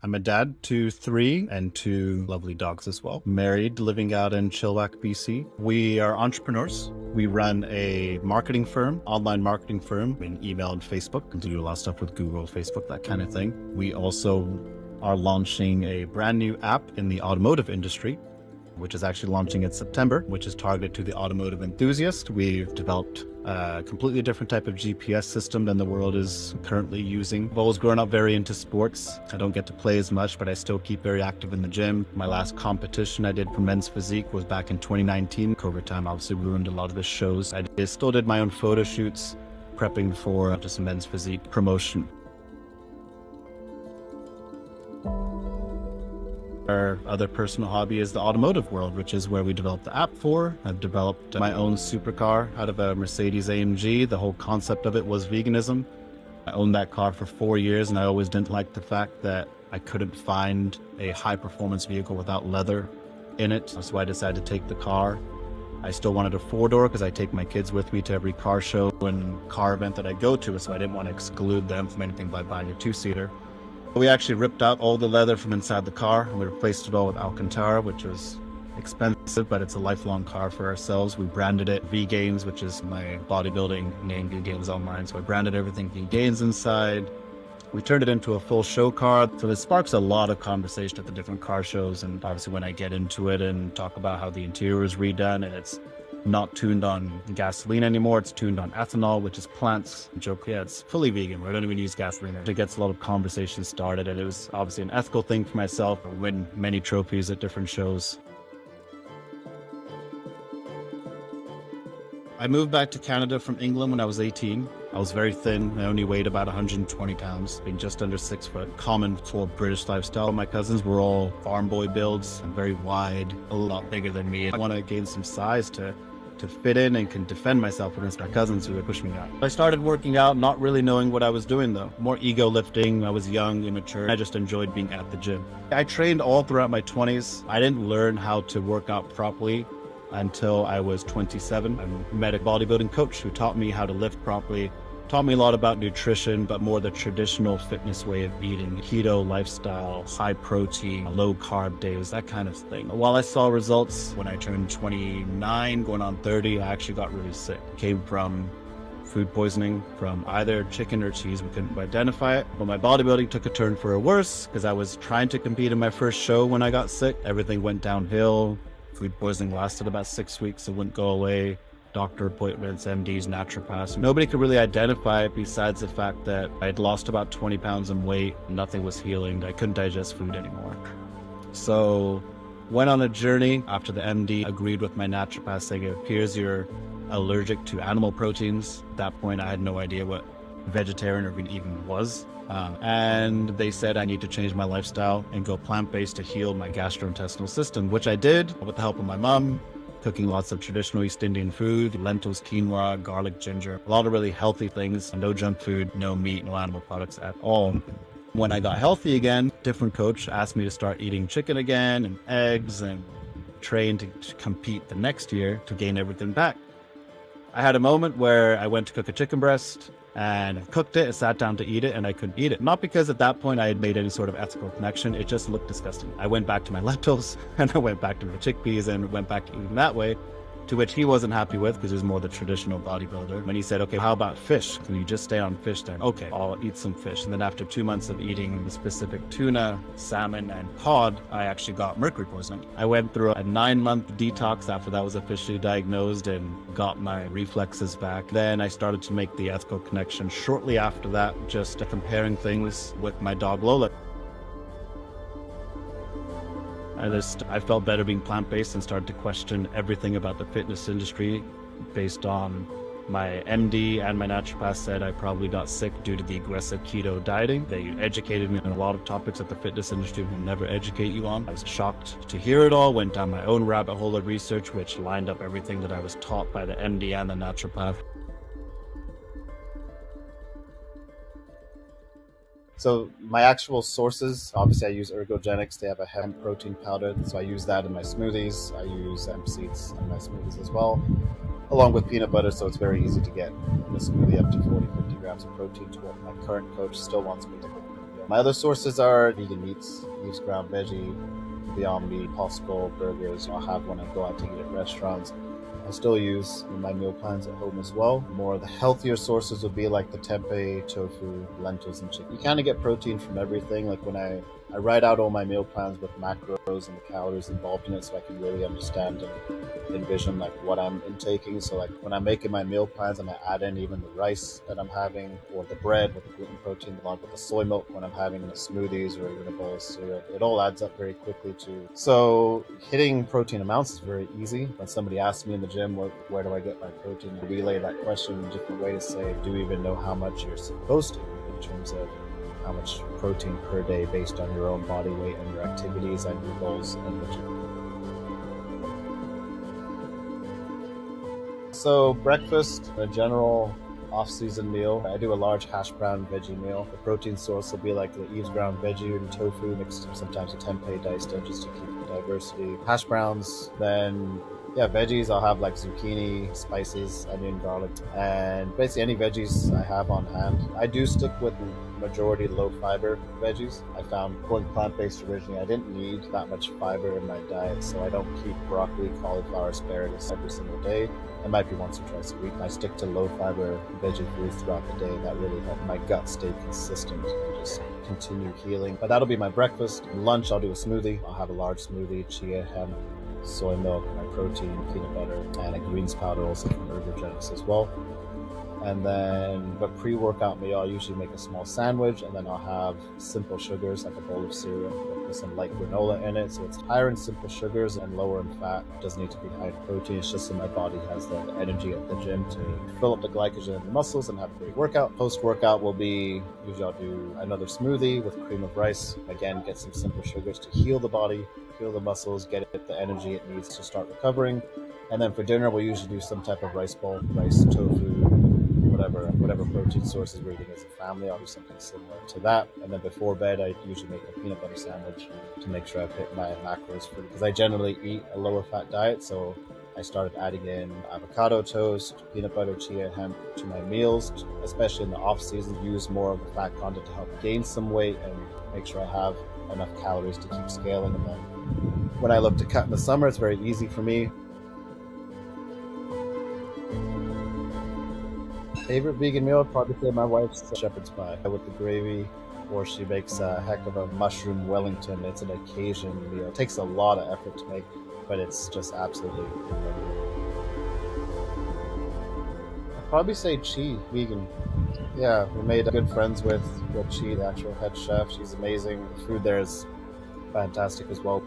I'm a dad to 3 and 2 lovely dogs as well. Married, living out in Chilliwack, BC. We are entrepreneurs. We run a marketing firm, online marketing firm in email and Facebook. We do a lot of stuff with Google, Facebook, that kind of thing. We also are launching a brand new app in the automotive industry, which is actually launching in September, which is targeted to the automotive enthusiast. We've developed a completely different type of GPS system than the world is currently using. I've always grown up very into sports. I don't get to play as much, but I still keep very active in the gym. My last competition I did for men's physique was back in 2019. COVID time obviously ruined a lot of the shows. I still did my own photo shoots, prepping for just a men's physique promotion. Our other personal hobby is the automotive world, which is where we developed the app for. I've developed my own supercar out of a Mercedes AMG. The whole concept of it was veganism. I owned that car for 4 years, and I always didn't like the fact that I couldn't find a high-performance vehicle without leather in it. So I decided to take the car. I still wanted a 4-door because I take my kids with me to every car show and car event that I go to, so I didn't want to exclude them from anything by buying a 2-seater. We actually ripped out all the leather from inside the car and we replaced it all with Alcantara, which was expensive, but it's a lifelong car for ourselves. We branded it V-Gains, which is my bodybuilding name, V-Gains Online. So I branded everything V-Gains inside. We turned it into a full show car. So it sparks a lot of conversation at the different car shows. And obviously when I get into it and talk about how the interior is redone and it's not tuned on gasoline anymore, it's tuned on ethanol, which is plants. Joke, yeah, it's fully vegan. We don't even use gasoline. It gets a lot of conversation started, and it was obviously an ethical thing for myself. I win many trophies at different shows. I moved back to Canada from England when I was 18. I was very thin. I only weighed about 120 pounds, being just under 6 foot. Common for British lifestyle. My cousins were all farm boy builds and very wide, a lot bigger than me. I want to gain some size to fit in and can defend myself against my cousins who would push me out. I started working out, not really knowing what I was doing though. More ego lifting. I was young, immature. I just enjoyed being at the gym. I trained all throughout my 20s. I didn't learn how to work out properly until I was 27. I met a bodybuilding coach who taught me how to lift properly, taught me a lot about nutrition, but more the traditional fitness way of eating, keto lifestyle, high protein, low carb days, that kind of thing. While I saw results when I turned 29, going on 30, I actually got really sick. It came from food poisoning from either chicken or cheese. We couldn't identify it. But my bodybuilding took a turn for the worse because I was trying to compete in my first show when I got sick. Everything went downhill. Food poisoning lasted about 6 weeks. It wouldn't go away. Doctor appointments, MDs, naturopaths. Nobody could really identify it besides the fact that I'd lost about 20 pounds in weight. Nothing was healing. I couldn't digest food anymore. So went on a journey after the MD agreed with my naturopath saying it appears you're allergic to animal proteins. At that point, I had no idea what vegetarian or vegan even was. And they said I need to change my lifestyle and go plant-based to heal my gastrointestinal system, which I did with the help of my mom. Cooking lots of traditional East Indian food, lentils, quinoa, garlic, ginger, a lot of really healthy things, no junk food, no meat, no animal products at all. When I got healthy again, different coach asked me to start eating chicken again and eggs and train to compete the next year to gain everything back. I had a moment where I went to cook a chicken breast and I cooked it, I sat down to eat it, and I couldn't eat it. Not because at that point I had made any sort of ethical connection, it just looked disgusting. I went back to my lentils, and I went back to my chickpeas, and went back to eating that way, to which he wasn't happy with because he was more the traditional bodybuilder. When he said, okay, how about fish? Can you just stay on fish then? Okay, I'll eat some fish. And then after 2 months of eating the specific tuna, salmon, and cod, I actually got mercury poisoning. I went through a 9-month detox after that was officially diagnosed and got my reflexes back. Then I started to make the ethical connection shortly after that, just comparing things with my dog Lola. I felt better being plant-based and started to question everything about the fitness industry based on my MD and my naturopath said I probably got sick due to the aggressive keto dieting. They educated me on a lot of topics that the fitness industry will never educate you on. I was shocked to hear it all, went down my own rabbit hole of research, which lined up everything that I was taught by the MD and the naturopath. So my actual sources, obviously I use Ergogenics. They have a hemp protein powder, so I use that in my smoothies. I use hemp seeds in my smoothies as well, along with peanut butter, so it's very easy to get in a smoothie up to 40-50 grams of protein to what my current coach still wants me to My other sources are vegan meats, leaves, ground veggie, Beyond Meat, Possible burgers. I'll have when I go out to eat at restaurants. I still use in my meal plans at home as well. More the healthier sources would be like the tempeh, tofu, lentils, and chicken. You kind of get protein from everything. Like when I write out all my meal plans with macros and the calories involved in it, so I can really understand and envision like what I'm intaking. So like when I'm making my meal plans and I add in even the rice that I'm having, or the bread with the gluten protein, along with the soy milk when I'm having the smoothies or even a bowl of cereal, it all adds up very quickly too. So hitting protein amounts is very easy. When somebody asks me in the gym, where do I get my protein? I relay that question in a different way to say, do you even know how much you're supposed to in terms of how much protein per day based on your own body weight and your activities and your goals and the gym. So breakfast, a general off-season meal. I do a large hash brown veggie meal. The protein source will be like the Eve's ground veggie and tofu mixed sometimes a tempeh diced in just to keep the diversity. Hash browns, then veggies. I'll have like zucchini, spices, onion, garlic, and basically any veggies I have on hand. I do stick with majority low fiber veggies. I found going plant-based originally, I didn't need that much fiber in my diet, so I don't keep broccoli, cauliflower, asparagus every single day. It might be once or twice a week. I stick to low fiber veggie foods throughout the day, and that really helped my gut stay consistent and just continue healing. But that'll be my breakfast. Lunch, I'll do a smoothie. I'll have a large smoothie, chia, hemp, soy milk, my protein, peanut butter, and a greens powder also from Ergogenics as well. And then, but pre-workout meal, I'll usually make a small sandwich, and then I'll have simple sugars, like a bowl of cereal with some light granola in it. So it's higher in simple sugars and lower in fat. It doesn't need to be high in protein. It's just so my body has the energy at the gym to fill up the glycogen in the muscles and have a great workout. Post-workout will be, usually I'll do another smoothie with cream of rice. Again, get some simple sugars to heal the body, heal the muscles, get it the energy it needs to start recovering. And then for dinner, we'll usually do some type of rice bowl, rice, tofu, whatever protein sources we're eating as a family. I'll do something similar to that. And then before bed, I usually make a peanut butter sandwich to make sure I've hit my macros for, because I generally eat a lower fat diet. So I started adding in avocado toast, peanut butter, chia, hemp to my meals, especially in the off season. Use more of the fat content to help gain some weight and make sure I have enough calories to keep scaling. And then when I look to cut in the summer, it's very easy for me. Favorite vegan meal, I'd probably say my wife's shepherd's pie with the gravy, or she makes a heck of a mushroom Wellington. It's an occasion meal. It takes a lot of effort to make, but it's just absolutely incredible. I'd probably say Chi, vegan. Yeah, we made good friends with Chi, the actual head chef. She's amazing. The food there is fantastic as well.